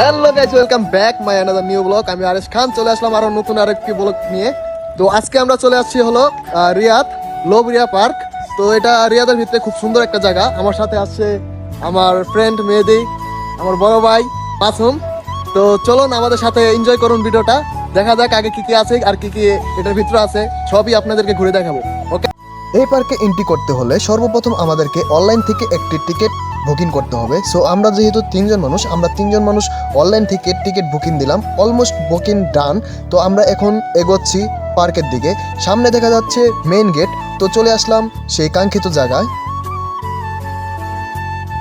Hello guys, welcome back my another new blog. আমি আরেশ খান চলে আসলাম আরো নতুন আরেকটি ব্লগ নিয়ে। তো আজকে আমরা চলে আসছি হলো রিয়াদ লোবরিয়া পার্ক। তো এটা রিয়াদের ভিতরে খুব সুন্দর একটা জায়গা। আমার সাথে আসছে আমার ফ্রেন্ড মেহেদি, আমার বড় ভাই মাসুম। তো চলুন আমাদের সাথে এনজয় করুন ভিডিওটা। দেখা যাক আগে কি কি আছে আর কি কি এটার ভিতরে আছে, সবই আপনাদেরকে ঘুরে দেখাবো। ওকে, এই পার্কে এন্ট্রি করতে হলে সর্বপ্রথম আমাদেরকে অনলাইন থেকে একটি টিকিট বুকিং করতে হবে। সো আমরা যেহেতু আমরা তিনজন মানুষ অনলাইন থেকে টিকিট বুকিং দিলাম, অলমোস্ট বুকিং ডান। তো আমরা এখন এগোচ্ছি পার্কের দিকে। সামনে দেখা যাচ্ছে মেইন গেট। তো চলে আসলাম সেই কাঙ্ক্ষিত জায়গায়।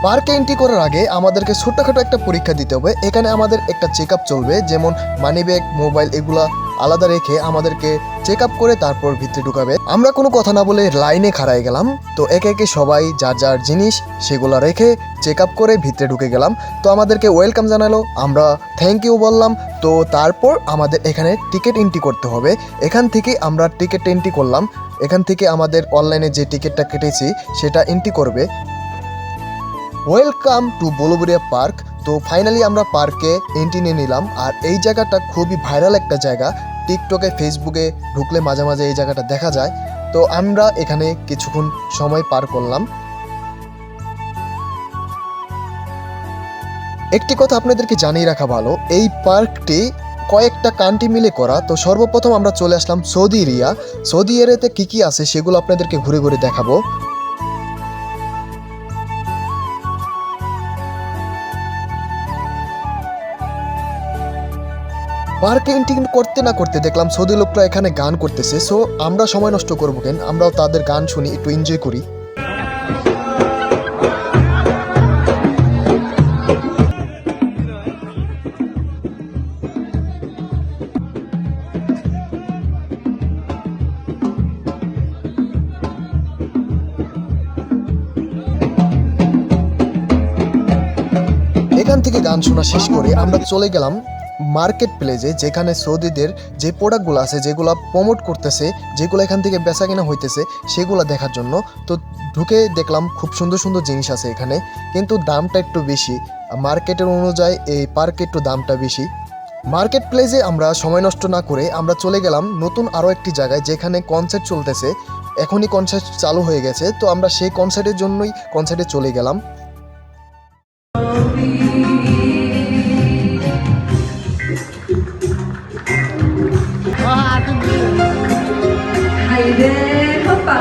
পার্কে এন্ট্রি করার আগে আমাদেরকে ছোট্টখাটো একটা পরীক্ষা দিতে হবে। এখানে আমাদের একটা চেক আপ চলবে, যেমন মানি ব্যাগ, মোবাইল এগুলা আলাদা রেখে আমাদেরকে চেক আপ করে তারপর ভিতরে ঢুকাবে। আমরা কোনো কথা না বলে লাইনে খাড়াই গেলাম। তো একে একে সবাই যার যার জিনিস সেগুলো রেখে চেক আপ করে ভিতরে ঢুকে গেলাম। তো আমাদেরকে ওয়েলকাম জানালো, আমরা থ্যাংক ইউ বললাম। তো তারপর আমাদের এখানে টিকিট এন্ট্রি করতে হবে। এখান থেকে আমরা টিকিট এন্ট্রি করলাম। এখান থেকে আমাদের অনলাইনে যে টিকিটটা কেটেছি সেটা এন্ট্রি করবে। Welcome to Balburia park. তো ফাইনালি আমরা পার্কে এন্ট্রি নিয়ে নিলাম। আর এই জায়গাটা খুবই ভাইরাল একটা জায়গা। টিকটকে, ফেসবুকে ঢুকলে মাঝে মাঝে এই জায়গাটা দেখা যায়। তো আমরা এখানে কিছুক্ষণ সময় পার করলাম। একটি কথা আপনাদেরকে জানিয়ে রাখা ভালো, এই পার্কটি কয়েকটা কান্ট্রি মিলে করা। তো সর্বপ্রথম আমরা চলে আসলাম সৌদি এরিয়া। সৌদি এরিয়াতে কি কি আছে সেগুলো আপনাদেরকে ঘুরে ঘুরে দেখাবো। পার্কে এন্ট্রি করতে না করতে দেখলাম সৌদি লোকরা এখানে গান করতেছে। সো আমরা সময় নষ্ট করবো কেন, আমরাও তাদের গান শুনি, একটু এনজয় করি। এখান থেকে গান শোনা শেষ করে আমরা চলে গেলাম মার্কেট প্লেসে, যেখানে সৌদিদের যে প্রোডাক্টগুলো আছে, যেগুলো প্রমোট করতেছে, যেগুলো এখান থেকে বেচা কেনা হইতেছে সেগুলো দেখার জন্য। তো ঢুকে দেখলাম খুব সুন্দর সুন্দর জিনিস আছে এখানে, কিন্তু দামটা একটু বেশি। মার্কেটের অনুযায়ী এই পার্কে একটু দামটা বেশি। মার্কেট প্লেসে আমরা সময় নষ্ট না করে আমরা চলে গেলাম নতুন আরও একটি জায়গায়, যেখানে কনসার্ট চলতেছে। এখনই কনসার্ট চালু হয়ে গেছে। তো আমরা সেই কনসার্টের জন্যই কনসার্টে চলে গেলাম। Haydi hoppa.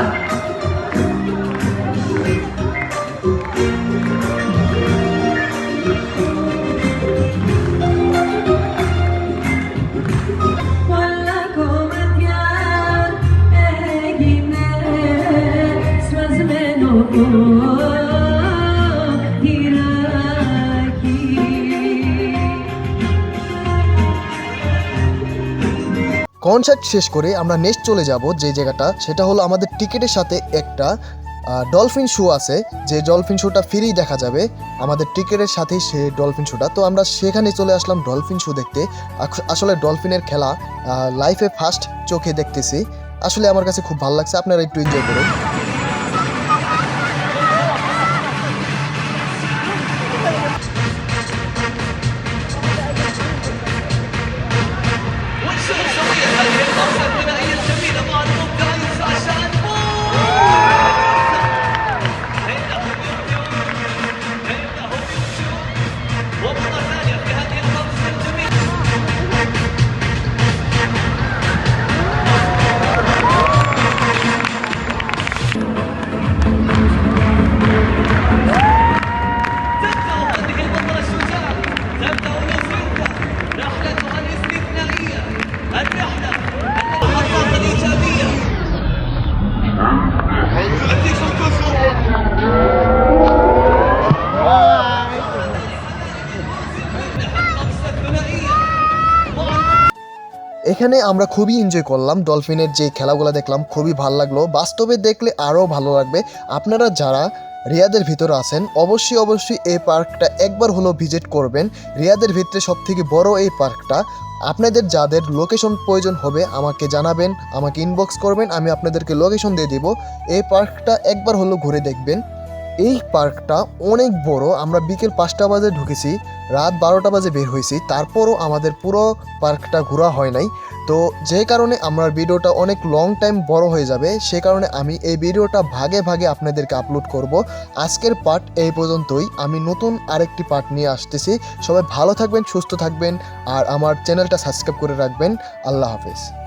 Walla komet yar egine smazmeno hiraki. Concert শেষ করে আমরা নেক্সট চলে যাব যে জায়গাটা, সেটা হলো আমাদের টিকিটের সাথে একটা ডলফিন শো আছে। যে ডলফিন শোটা ফ্রি দেখা যাবে আমাদের টিকিটের সাথেই, সে ডলফিন শোটা। তো আমরা সেখানে চলে আসলাম ডলফিন শো দেখতে। আসলে ডলফিনের খেলা লাইফে ফার্স্ট চোখে দেখতেছি। আসলে আমার কাছে খুব ভালো লাগছে, আপনারা একটু এনজয় করুন। এখানে আমরা খুবই এনজয় করলাম, ডলফিনের যে খেলাগুলো দেখলাম খুবই ভালো লাগলো। বাস্তবে দেখলে আরও ভালো লাগবে। আপনারা যারা রিয়াদের ভিতরে আছেন অবশ্যই এই পার্কটা একবার হলো ভিজিট করবেন। রিয়াদের ভিতরে সবথেকে বড় এই পার্কটা। আপনাদের যাদের লোকেশন প্রয়োজন হবে আমাকে জানাবেন, আমাকে ইনবক্স করবেন, আমি আপনাদেরকে লোকেশন দিয়ে দিব। এই পার্কটা একবার হলো ঘুরে দেখবেন। এই পার্কটা অনেক বড়। আমরা বিকেল 5টা বাজে ঢুকেছি, রাত 12টা বাজে বের হয়েছি, তারপরও আমাদের পুরো পার্কটা ঘোরা হয় নাই। তো যে কারণে আমার ভিডিওটা অনেক লং টাইম বড় হয়ে যাবে, সে কারণে আমি এই ভিডিওটা ভাগে ভাগে আপনাদেরকে আপলোড করব। আজকের পার্ট এই পর্যন্তই, আমি নতুন আরেকটি পার্ট নিয়ে আসতেছি। সবাই ভালো থাকবেন, সুস্থ থাকবেন, আর আমার চ্যানেলটা সাবস্ক্রাইব করে রাখবেন। আল্লাহ হাফেজ।